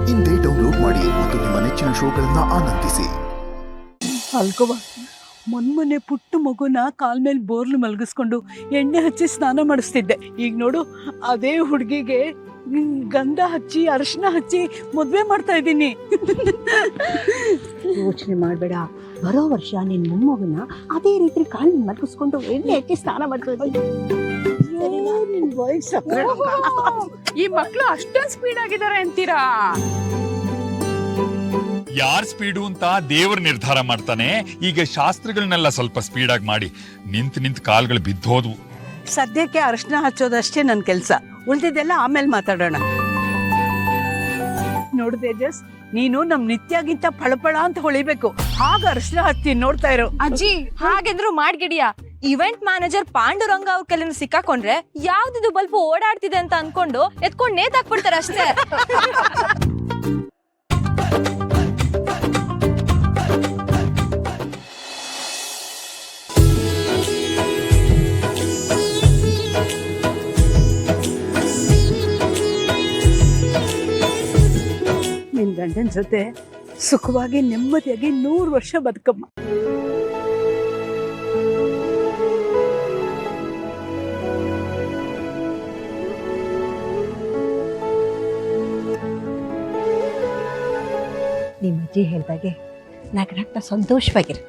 ಇಂದೇ ಡೌನ್ಲೋಡ್ ಮಾಡಿ ಮತ್ತು ನಿಮ್ಮ ನೆಚ್ಚಿನ ಶೋಗಳನ್ನ ಆನಂದಿಸಿ. ಅಲ್ಕೋವಾ, ಮೊನ್ನೆ ಪುಟ್ಟ ಮಗುನ ಕಾಲ್ ಮೇಲೆ ಬೋರ್ಲು ಮಲಗಿಸ್ಕೊಂಡು ಎಣ್ಣೆ ಹಚ್ಚಿ ಸ್ನಾನ ಮಾಡಿಸ್ತಿದ್ದೆ. ಈಗ ನೋಡು, ಅದೇ ಹುಡುಗಿಗೆ ಗಂಧ ಹಚ್ಚಿ ಅರಿಶಿನ ಹಚ್ಚಿ ಮದ್ವೆ ಮಾಡ್ತಾ ಇದ್ದೀನಿ. ಯೋಚನೆ ಮಾಡಬೇಡ, ಬರೋ ವರ್ಷ ನಿನ್ ಮೊಮ್ಮಗನ ಅದೇ ರೀತಿ ಕಾಲ್ ಮಲಗಿಸ್ಕೊಂಡು ಎಣ್ಣೆ ಹಚ್ಚಿ ಸ್ನಾನ ಮಾಡ್ತಾ ಈ ಮಕ್ಳು ಅಷ್ಟೊಂದು ಸ್ಪೀಡ್ ಆಗಿದ್ದಾರೆ ಅಂತೀರಾ? ಯಾರ್ ಸ್ಪೀಡು ಅಂತ ದೇವ್ರ ನಿರ್ಧಾರ ಮಾಡ್ತಾನೆ. ಈಗ ಶಾಸ್ತ್ರಗಳನ್ನೆಲ್ಲ ಸ್ವಲ್ಪ ಸ್ಪೀಡ್ ಆಗಿ ಮಾಡಿ. ನಿಂತ್ ಕಾಲ್ಗಳು ಬಿದ್ದೋದ್ವು. ಸದ್ಯಕ್ಕೆ ಅರಿಶಿನ ಹಚ್ಚೋದಷ್ಟೇ ನನ್ನ ಕೆಲಸ, ಉಳಿದಿದ್ದೆಲ್ಲ ಆಮೇಲೆ ಮಾತಾಡೋಣ. ನೋಡು ತೇಜಸ್, ನೀನು ನಮ್ ನಿತ್ಯಾಗಿಂತ ಫಳಫಳ ಅಂತ ಹೊಳಿಬೇಕು, ಹಾಗ ಅರಿಶಿನ ಹಚ್ತೀನಿ, ನೋಡ್ತಾ ಇರೋ. ಅಜ್ಜಿ ಹಾಗೆಂದ್ರು ಮಾಡ್ಗಿಡಿಯ. ಇವೆಂಟ್ ಮ್ಯಾನೇಜರ್ ಪಾಂಡುರಂಗ ಅವ್ರ ಕೈಲಿಂದ ಸಿಕ್ಕಾಕೊಂಡ್ರೆ ಯಾವ್ದಿದು ಬಲ್ಪ್ ಓಡಾಡ್ತಿದೆ ಅಂತ ಅನ್ಕೊಂಡು ಎತ್ಕೊಂಡ್ ನೇತಾಕ್ಬಿಡ್ತಾರೆ ಅಷ್ಟೇ. ನಿನ್ ಗಂಡನ ಜೊತೆ ಸುಖವಾಗಿ ನೆಮ್ಮದಿಯಾಗಿ 100 ವರ್ಷ ಬದುಕಮ್ಮ. ನಿಮ್ಮ ಅಜ್ಜಿ ಹೇಳ್ದಾಗೆ ನಗ್ನಗ್ತ ಸಂತೋಷವಾಗಿರು.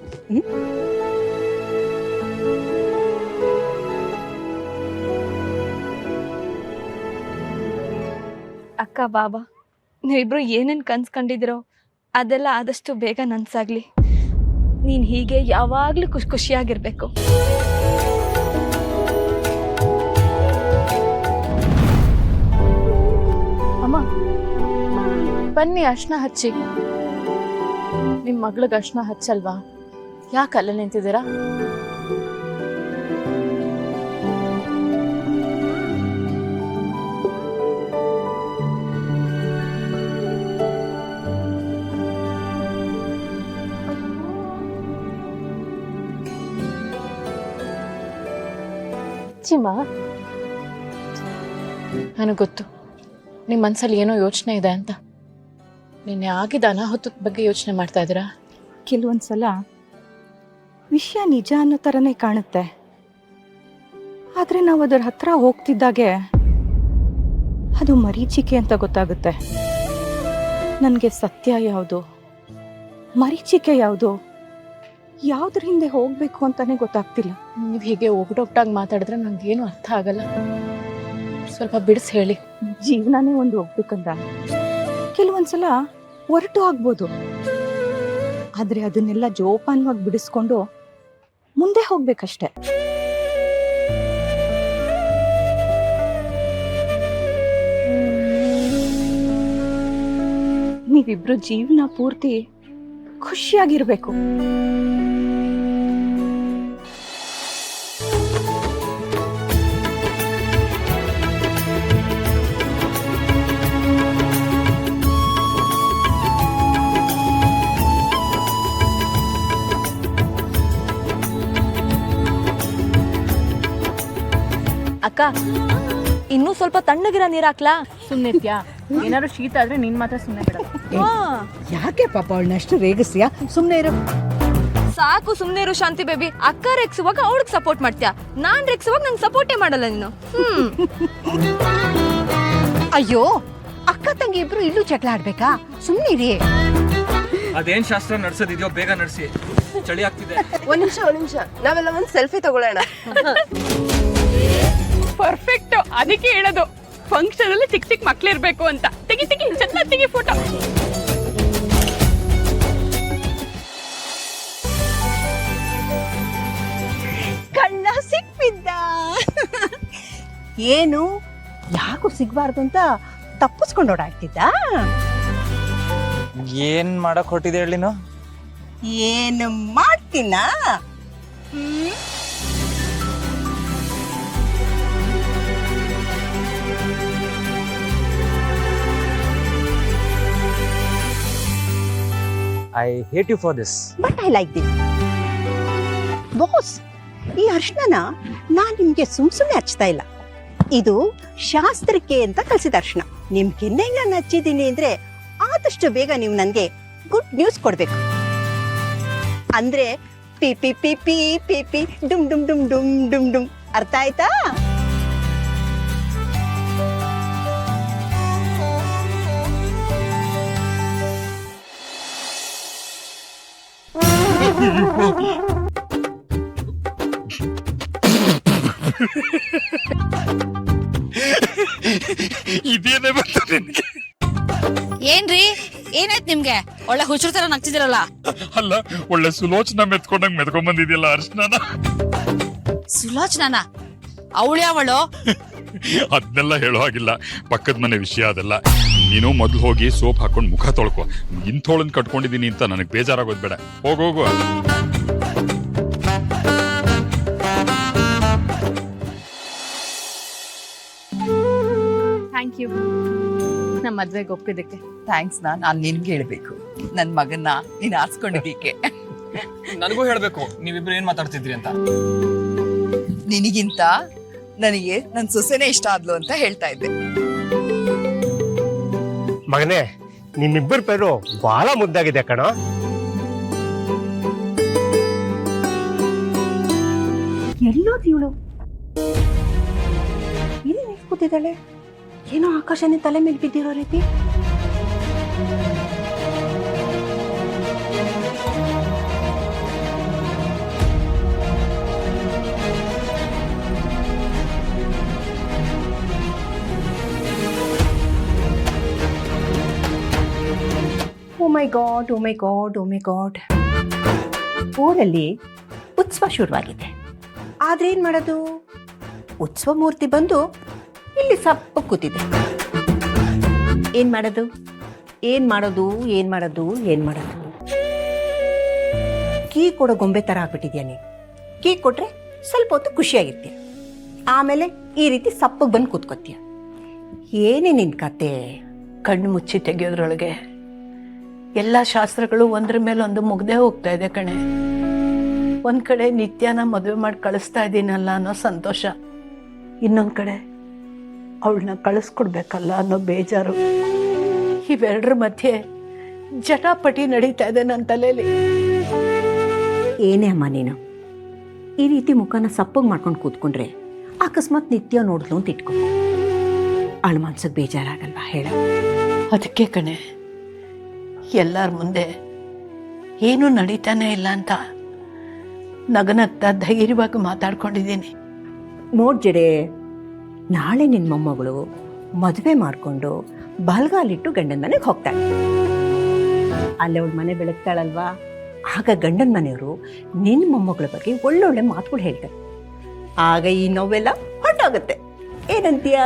ಅಕ್ಕ ಬಾಬಾ, ನೀವಿಬ್ರು ಏನೇನ್ ಕನ್ಸ್ಕೊಂಡಿದಿರೋ ಅದೆಲ್ಲ ಆದಷ್ಟು ಬೇಗ ನನ್ಸಾಗ್ಲಿ. ನೀನ್ ಹೀಗೆ ಯಾವಾಗ್ಲೂ ಖುಷಿಯಾಗಿರ್ಬೇಕು. ಅಮ್ಮ ಬನ್ನಿ, ಅರ್ಶನ ಹಚ್ಚಿ. ನಿಮ್ ಮಗ್ಳಿಗೆ ಅರ್ಶನ ಹಚ್ಚಲ್ವಾ? ಯಾಕೆ ಅಲ್ಲೇ ನಿಂತಿದ್ದೀರಾ? ಚಿಮ್ಮ, ನನಗೆ ಗೊತ್ತು ನಿಮ್ಮ ಮನಸ್ಸಲ್ಲಿ ಏನೋ ಯೋಚನೆ ಇದೆ ಅಂತ. ನಿನ್ನೆ ಆಗಿದ್ದ ಅನಾಹುತದ ಬಗ್ಗೆ ಯೋಚನೆ ಮಾಡ್ತಾ ಇದ್ದೀರಾ? ಕೆಲವೊಂದ್ಸಲ ವಿಷಯ ನಿಜ ಅನ್ನೋ ಥರನೇ ಕಾಣುತ್ತೆ, ಆದರೆ ನಾವು ಅದರ ಹತ್ರ ಹೋಗ್ತಿದ್ದಾಗೆ ಅದು ಮರೀಚಿಕೆ ಅಂತ ಗೊತ್ತಾಗುತ್ತೆ. ನನಗೆ ಸತ್ಯ ಯಾವುದು, ಮರೀಚಿಕೆ ಯಾವುದು, ಯಾವುದ್ರ ಹಿಂದೆ ಹೋಗಬೇಕು ಅಂತಾನೆ ಗೊತ್ತಾಗ್ತಿಲ್ಲ. ನೀವು ಹೀಗೆ ಒಗ್ಗಟ್ಟೊಟ್ಟಾಗಿ ಮಾತಾಡಿದ್ರೆ ನನಗೇನು ಅರ್ಥ ಆಗಲ್ಲ. ಸ್ವಲ್ಪ ಬಿಡಿಸಿ ಹೇಳಿ. ಜೀವನನೇ ಒಂದು ಹೋಗ್ಬೇಕಂದ ಕೆಲವೊಂದ್ಸಲ ಹೊರಟು ಆಗ್ಬೋದು, ಆದರೆ ಅದನ್ನೆಲ್ಲ ಜೋಪಾನವಾಗಿ ಬಿಡಿಸ್ಕೊಂಡು ಮುಂದೆ ಹೋಗ್ಬೇಕಷ್ಟೆ. ನೀವಿಬ್ರು ಜೀವನ ಪೂರ್ತಿ ಖುಷಿಯಾಗಿರ್ಬೇಕು. ಅಕ್ಕ, ಇನ್ನೂ ಸ್ವಲ್ಪ ತಣ್ಣಗಿರ ನೀರ್ ಹಾಕ್ಲಾ? ಸುಮ್ಮನಿರ್ತ್ಯಾ? ಏನಾದ್ರು ಶೀತ ಆದ್ರೆ ನೀನ್ ಮಾತ್ರ ಸುಮ್ಮನೆ ಬಿಡ. ಯಾಕೆ ಪಾಪ ಅವಳನ್ನ ಅಷ್ಟು ರೇಗಿಸ್ತೀಯಾ? ಸುಮ್ಮನೆ ಇರು. ಸಾಕು, ಸುಮ್ನೆ ಇರು ಶಾಂತಿ ಬೇಬಿ. ಅಕ್ಕ ರೆಕ್ಸುವಾಗ ಅವಳಿಗೆ ಸಪೋರ್ಟ್ ಮಾಡ್ತೀಯಾ, ನಾನ್ ರೆಕ್ಸುವಾಗ ನಂಗೆ ಸಪೋರ್ಟೇ ಮಾಡಲ್ಲ ನೀನು. ಅಯ್ಯೋ, ಅಕ್ಕ ತಂಗಿ ಇಬ್ರು ಇಲ್ಲೂ ಜಗಳ ಆಡ್ಬೇಕಾ? ಸುಮ್ಮನಿರಿ. ಅದೇನ್ ಶಾಸ್ತ್ರ ನಡ್ಸೋದಿದ್ಯೋ ಬೇಗ ನಡ್ಸಿ, ಚಳಿ ಆಗ್ತಿದೆ. ಒಂದ್ ನಿಮಿಷ, ನಾವೆಲ್ಲ ಒಂದ್ ಸೆಲ್ಫಿ ತಗೊಳ್ಳೋಣ. ಪರ್ಫೆಕ್ಟ್, ಅದಕ್ಕೆ ಹೇಳೋದು ಫಂಕ್ಷನ್ ಅಲ್ಲಿ ಚಿಕ್ಕ ಚಿಕ್ಕ ಮಕ್ಳಿರ್ಬೇಕು ಅಂತ. ತೆಗಿ ಚೆನ್ನಾಗಿ ತೆಗಿ ಫೋಟೋ. ಕಣ್ಣ ಸಿಕ್ಬಿದ್ದ. ಏನು ಯಾಕೂ ಸಿಗ್ಬಾರ್ದು ಅಂತ ತಪ್ಪಿಸ್ಕೊಂಡು ಓಡಾಡ್ತಿದ್ದ? ಏನ್ ಮಾಡಕ್ ಹೊಟ್ಟಿದೆ ಹೇಳಿನು? ಏನು ಮಾಡ್ತೀನ? I hate you for this. But I like this. Boss, ಈ ಅರ್ಶನ ನಾನ್ ನಿಮ್ಗೆ ಸುಮ್ನೆ ಹಚ್ತಾ ಇಲ್ಲ. ಇದು ಶಾಸ್ತ್ರಕ್ಕೆ ಅಂತ ಕಲ್ಸಿದ ಅರ್ಶನ. ನಿಮ್ ಕೆನ್ನೆಗೆ ನಾನು ಹಚ್ಚಿದ್ದೀನಿ ಅಂದ್ರೆ ಆ ಆದಷ್ಟು ಬೇಗ ನೀವು ನನಗೆ ಗುಡ್ ನ್ಯೂಸ್ ಕೊಡ್ಬೇಕು. ಅಂದ್ರೆ ಪಿ ಪಿ ಪಿ ಪಿ ಪಿ ಪಿ ಡುಮ್ ಡುಮ್ ಡುಮ್ ಡುಮ್ ಡುಮ್ ಡುಮ್. ಅರ್ಥ ಆಯ್ತಾ? ಇದೇನೇ ಬಂತು ನಿನ್ಗೆ? ಏನ್ರಿ ಏನಾಯ್ತು ನಿಮ್ಗೆ? ಒಳ್ಳೆ ಹುಚ್ಚರ ತರ ನಗ್ತಿದಿರಲ್ಲ. ಅಲ್ಲ, ಒಳ್ಳೆ ಸುಲೋಚನ ಮೆತ್ಕೊಂಡಂಗ್ ಮೆತ್ಕೊಂಡ್ ಬಂದಿದ್ಯಲ್ಲ ಅರ್ಶನ. ಸುಲೋಚನಾನ? ಅವಳು ಯಾವಳು? ಅದನ್ನೆಲ್ಲ ಹೇಳೋ ಹಾಗಿಲ್ಲ, ಪಕ್ಕದ ಮನೆ ವಿಷಯ ಅದೆಲ್ಲ. ನೀನು ಮೊದ್ಲು ಹೋಗಿ ಸೋಪ್ ಹಾಕೊಂಡು ಮುಖ ತೊಳ್ಕೊ. ಇಂಥೋಳನ್ ಕಟ್ಕೊಂಡಿದೀನಿ ಅಂತ ನನಗೆ ಬೇಜಾರಾಗೋದ್ ಬೇಡ. ಹೋಗು. ಥ್ಯಾಂಕ್ ಯು ನಮ್ಮ ಮದ್ವೆಗೆ ಒಪ್ಪಿದ್ದಕ್ಕೆ. ಥ್ಯಾಂಕ್ಸ್ ನಾನು ನಿನ್ಗೆ ಹೇಳ್ಬೇಕು. ನನ್ನ ಮಗನ್ನ ನೀನು ಆರಿಸ್ಕೊಂಡಿದ್ದಕ್ಕೆ. ನನಗೂ ಹೇಳ್ಬೇಕು ನೀವಿಬ್ರು ಏನ್ ಮಾತಾಡ್ತಿದ್ರಿ ಅಂತ. ನಿನಗಿಂತ ನನಗೆ ನನ್ನ ಸೊಸೆನೇ ಇಷ್ಟ ಆದ್ಲು ಅಂತ ಹೇಳ್ತಾ ಇದ್ದೆ. ಮಗನೇ, ನಿಮ್ಮಿಬ್ಬರ ಪೇರು ಬಹಳ ಮುದ್ದಾಗಿದೆ ಕಣ. ಎಲ್ಲೋದು ಇವಳು? ಇಲ್ಲಿ ಕೂತಿದ್ದಾಳೆ, ಏನೋ ಆಕಾಶನೇ ತಲೆ ಮೇಲೆ ಬಿದ್ದಿರೋ ರೀತಿ. ಓ ಮೈ ಗಾಡ್, ಓ ಮೈ ಗಾಡ್, ಓ ಮೈ ಗಾಡ್. ಊರಲ್ಲಿ ಉತ್ಸವ ಶುರುವಾಗಿದೆ. ಆದ್ರೆ ಏನ್ ಮಾಡೋದು? ಉತ್ಸವ ಮೂರ್ತಿ ಬಂದು ಇಲ್ಲಿ ಸಪ್ಪ ಕೂತಿದೆ. ಏನ್ ಮಾಡೋದು? ಏನ್ ಮಾಡೋದು? ಏನ್ ಮಾಡೋದು? ಏನ್ ಮಾಡೋದು? ಕೀ ಕೊಡೋ ಗೊಂಬೆ ತರ ಆಗ್ಬಿಟ್ಟಿದ್ಯಾ ನೀನು. ಕೀ ಕೊಟ್ರೆ ಸ್ವಲ್ಪ ಹೊತ್ತು ಖುಷಿಯಾಗಿರ್ತೀಯ, ಆಮೇಲೆ ಈ ರೀತಿ ಸಪ್ಪಗೆ ಬಂದು ಕೂತ್ಕೋತೀಯ. ಏನೇ ನಿನ್ ಕತೆ? ಕಣ್ಣು ಮುಚ್ಚಿ ತೆಗೆಯೋದ್ರೊಳಗೆ ಎಲ್ಲ ಶಾಸ್ತ್ರಗಳು ಒಂದ್ರ ಮೇಲೆ ಒಂದು ಮುಗ್ದೇ ಹೋಗ್ತಾ ಇದೆ ಕಣೆ. ಒಂದ್ ಕಡೆ ನಿತ್ಯನ ಮದುವೆ ಮಾಡಿ ಕಳಿಸ್ತಾ ಇದ್ದೀನಲ್ಲ ಅನ್ನೋ ಸಂತೋಷ, ಇನ್ನೊಂದ್ ಕಡೆ ಅವಳನ್ನ ಕಳಿಸ್ಕೊಡ್ಬೇಕಲ್ಲ ಅನ್ನೋ ಬೇಜಾರು. ಇವೆರಡರ ಮಧ್ಯೆ ಜಟಾಪಟಿ ನಡೀತಾ ಇದೆ ನನ್ನ ತಲೆಯಲ್ಲಿ. ಏನೇ ಅಮ್ಮ ನೀನು ಈ ರೀತಿ ಮುಖನ ಸಪ್ಪಗೆ ಮಾಡ್ಕೊಂಡು ಕೂತ್ಕೊಂಡ್ರೆ ಅಕಸ್ಮಾತ್ ನಿತ್ಯ ನೋಡಿದ್ಲು ಅಂತ ಇಟ್ಕೊ, ಅವಳ ಮನ್ಸಿಗೆ ಬೇಜಾರಾಗಲ್ವಾ ಹೇಳ? ಅದಕ್ಕೆ ಕಣೆ ಎಲ್ಲರ ಮುಂದೆ ಏನೂ ನಡೀತಾನೆ ಇಲ್ಲ ಅಂತ ನಗನಗ್ತಾ ಧೈರ್ಯವಾಗಿ ಮಾತಾಡ್ಕೊಂಡಿದ್ದೀನಿ. ನೋಡ್ಜಡೆ, ನಾಳೆ ನಿನ್ನ ಮೊಮ್ಮಗಳು ಮದುವೆ ಮಾಡಿಕೊಂಡು ಬಲ್ಗಾಲಿಟ್ಟು ಗಂಡನ ಮನೆಗೆ ಹೋಗ್ತಾಳೆ. ಅಲ್ಲಿ ಅವಳ ಮನೆ ಬೆಳಗ್ತಾಳಲ್ವಾ, ಆಗ ಗಂಡನ ಮನೆಯವರು ನಿನ್ನ ಮೊಮ್ಮಗಳ ಬಗ್ಗೆ ಒಳ್ಳೊಳ್ಳೆ ಮಾತುಗಳು ಹೇಳ್ತಾರೆ. ಆಗ ಈ ನೋವೆಲ್ಲ ಹೊರಟೋಗುತ್ತೆ. ಏನಂತೀಯ?